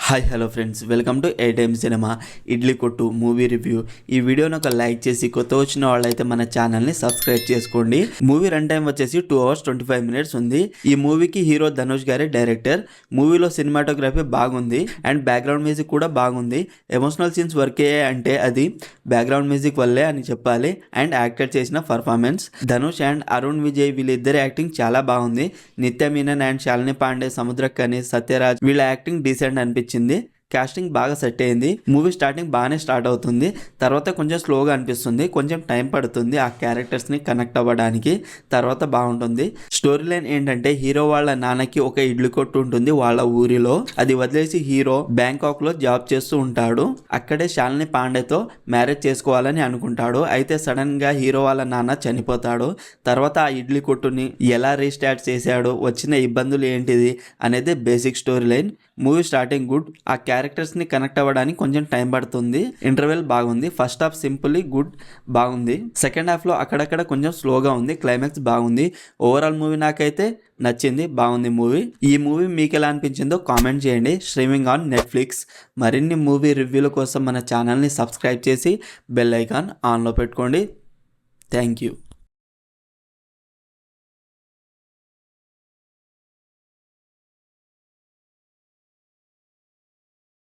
Hi hello friends, welcome to A time cinema idli కొట్టు movie review. ఈ వీడియోని ఒక లైక్ చేసి కొత్త వచ్చిన వాళ్ళైతే మన ఛానల్ని సబ్స్క్రైబ్ చేసుకోండి. మూవీ రన్ టైం వచ్చేసి 2 hours 25 minutes ఉంది. ఈ మూవీకి హీరో ధనుష్ గారే డైరెక్టర్. మూవీలో సినిమాటోగ్రఫీ బాగుంది అండ్ బ్యాక్గ్రౌండ్ మ్యూజిక్ కూడా బాగుంది. ఎమోషనల్ సీన్స్ వర్క్ అయ్యాయి అంటే అది బ్యాక్గ్రౌండ్ మ్యూజిక్ వల్లే అని చెప్పాలి. అండ్ యాక్టర్ చేసిన పర్ఫార్మెన్స్, ధనుష్ అండ్ అరుణ్ విజయ్ వీళ్ళిద్దరి యాక్టింగ్ చాలా బాగుంది. నిత్య మీనన్ అండ్ శాలిని పాండే, సముద్రకని, సత్యరాజ్ వీళ్ళ యాక్టింగ్ డీసెంట్ అనిపించింది. కాస్టింగ్ బాగా సెట్ అయింది. మూవీ స్టార్టింగ్ బాగానే స్టార్ట్ అవుతుంది, తర్వాత కొంచెం స్లోగా అనిపిస్తుంది, కొంచెం టైం పడుతుంది ఆ క్యారెక్టర్స్ని కనెక్ట్ అవ్వడానికి, తర్వాత బాగుంటుంది. స్టోరీ లైన్ ఏంటంటే హీరో వాళ్ళ నాన్నకి ఒక ఇడ్లీ కొట్టు ఉంటుంది వాళ్ళ ఊరిలో. అది వదిలేసి హీరో బ్యాంకాక్ లో జాబ్ చేస్తూ ఉంటాడు. అక్కడే శాలిని పాండేతో మ్యారేజ్ చేసుకోవాలని అనుకుంటాడు. అయితే సడన్ గా హీరో వాళ్ళ నాన్న చనిపోతాడు. తర్వాత ఆ ఇడ్లీ కొట్టుని ఎలా రీస్టార్ట్ చేశాడు, వచ్చిన ఇబ్బందులు ఏంటిది అనేది basic story line. Movie starting good, ఆ క్యారెక్టర్స్ ని కనెక్ట్ అవ్వడానికి కొంచెం టైం పడుతుంది. ఇంటర్వెల్ బాగుంది. ఫస్ట్ హాఫ్ సింపుల్లీ గుడ్ బాగుంది. సెకండ్ హాఫ్ లో అక్కడక్కడ కొంచెం స్లోగా ఉంది. క్లైమాక్స్ బాగుంది. ఓవరాల్ మూవీ నాకైతే నచ్చింది, బాగుంది మూవీ. ఈ మూవీ మీకు ఎలా అనిపించిందో కామెంట్ చేయండి. Streaming on Netflix. మరిన్ని మూవీ రివ్యూల కోసం మన ఛానల్ని సబ్స్క్రైబ్ చేసి బెల్ ఐకాన్ ఆన్లో పెట్టుకోండి. Thank you.